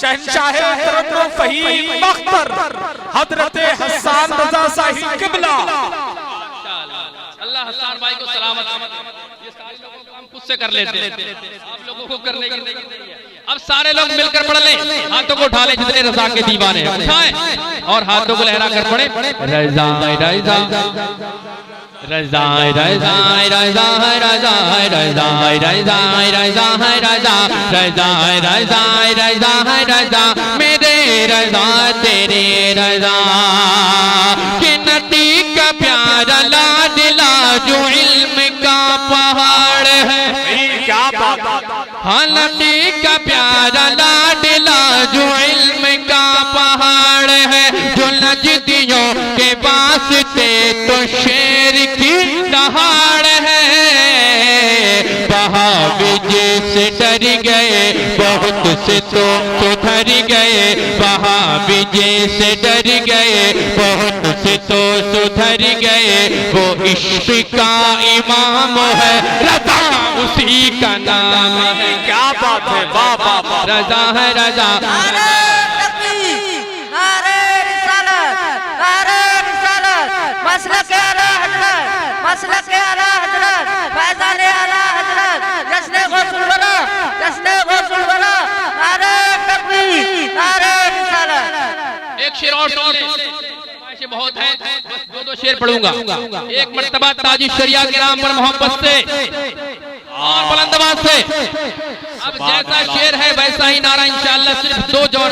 शहंशाहे तरन्नुम फहीम मख्तर हजरत हसन रजा साहिब किबला। अल्लाह हसन भाई को सलामत। ये सारे लोगों को हम खुद से कर लेते हैं, आप लोगों को करने की नहीं है। अब सारे लोग मिलकर पढ़ लें, हाथों को उठा लें जितने रजा के दीवाने हैं, उठाएं और हाथों को लहरा कर पढ़े। रजा रजा रजा रजा रजा रजा रजा रजा रजा रजा रजा रजा रजा रजा मेरे रजा तेरे रजा के नदी का प्यारा लाडला जो इल्म का पहाड़ है। क्या बात, हाँ नदी का प्यारा लाडला जो इल्म का पहाड़ है, जो नजदियों के वास्ते तो शेर की दहाड़ है। बहाविज से डर गए बहुत से तो सुधर गए, बहाविज से डर गए बहुत से तो सुधर गए। वो इश्क का इमाम है, रजा उसी का नाम है। क्या बात है, वाह वाह वाह। रजा है रजा मसलक आला हजरत, मसलक आला हजरत, फैज़ान आला हजरत, जश्न गौसुल वरा, जश्न गौसुल वरा, नारे तकबीर, नारे रिसालत। एक शेर और सुन ले, बहुत है, बस दो शेर पढ़ूंगा। एक मर्तबा ताजी शरिया के नाम पर मोहब्बत से और बुलंद आवाज से। अब जैसा शेर है वैसा ही नारा इंशाअल्लाह, सिर्फ दो जोर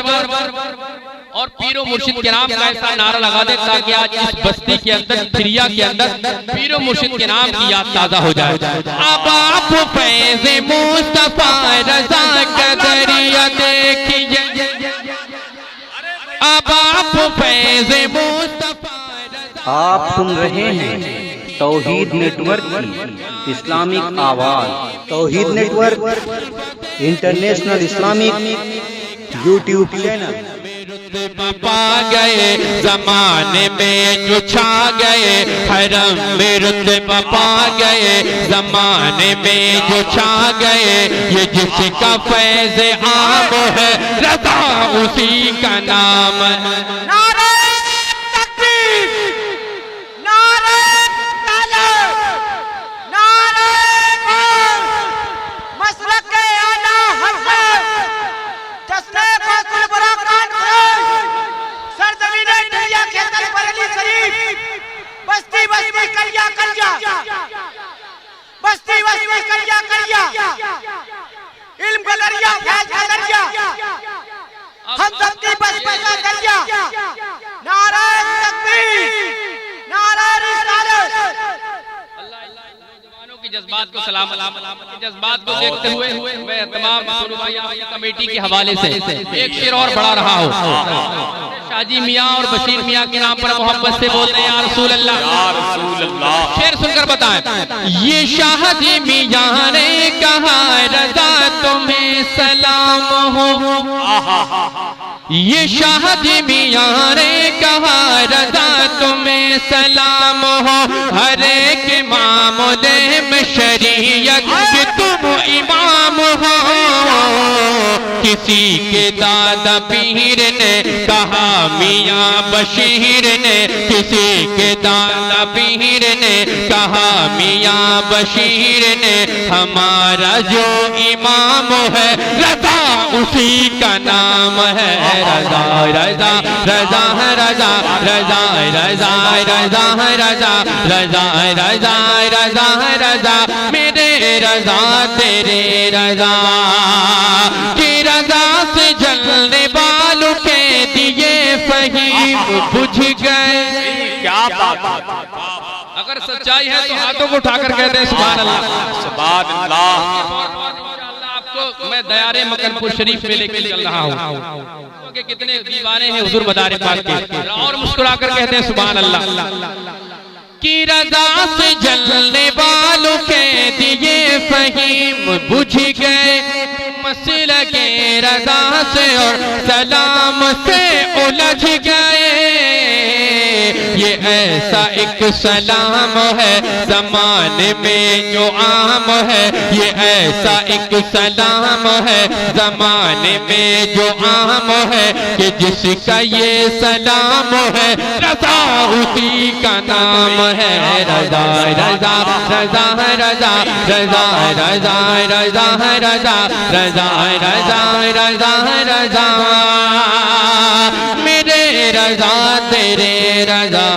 और पीरो मुर्शिद के नाम का ऐसा नारा लगा दे ताकि आज इस बस्ती के अंदर, चिड़िया के अंदर पीरो मुर्शिद के नाम की याद ताजा हो जाए। अब आप फैज़ मुस्तफा रजा का दरिया देखिए, अब आप फैज़ मुस्तफा। आप सुन रहे हैं तौहीद नेटवर्क की इस्लामिक आवाज़। Tauheed network international Islamic YouTube channel. पा गए जमाने में जो छा गए, हरम में रुतबा पा गए जमाने में जो छा गए। ये जिसका फैज़ आम है, रज़ा उसी का नाम है। नारे तकबीर, नारे रिसालत, नारे मसलक आला हजरत, जश्न गौसुल वरा सरजमीन इंडिया के अंदर बरेली शरीफ, बस्ती बस्ती कलिया कलिया, बस्ती बस्ती कलिया कलिया, इल्म का दरिया, फैज़ का दरिया, हम सबकी बस का दरिया। नारे तकबीर, नारे रिसालत। की जज्बात को सलाम, जज्बात को देखते हुए मैं तमाम कमेटी के हवाले से एक शेर और बढ़ा रहा हूँ। शाजी मियाँ और बशीर मियाँ के नाम पर मोहब्बत से बोलते हैं या रसूल अल्लाह, या रसूल अल्लाह। शेर सुनकर बताएं। ये शाजी मियाँ ने कहा रजा तुम्हें सलाम हो, ये शादी मियाँ ने कहा रजा तुम्हें सलाम हो। हर एक मामले में शरीयत के तुम इमाम हो। किसी के दादा पीर ने कहा मियाँ बशीर ने, किसी के दादा पीर ने कहा मियाँ बशीर ने। हमारा जो इमाम है, रजा उसी का नाम है। रजा रजा रजा रजा रजा रजा रजा रजा रजा रजा रजा रजा मेरे रजा तेरे रजा की रजा से जलने वालों के दिए फहीम बुझ गए। क्या बात। अगर सच्चाई है तो हाथों को उठाकर कहते हैं सुभान अल्लाह, सुभान अल्लाह। मैं दयारे मकनपुर शरीफ में लेके चल रहा हूँ कि कितने दीवाने हैं हुजूर मदार पाक के, और मुस्कुराकर कहते हैं सुभान अल्लाह। की रजा से जलने वालों के दिए फहीम बुझ गए। मसले के रजा से और सलाम से उलझ गए। ये ऐसा एक सलाम है ज़माने में जो आम है, ये ऐसा एक सलाम है ज़माने में जो आम है कि जिसका ये सलाम है रज़ा उसी का नाम है। रज़ा रज़ा रज़ा रज़ा रज़ा रज़ा रज़ा रज़ा रज़ा रज़ा रज़ा रज़ा मेरे रज़ा तेरे रज़ा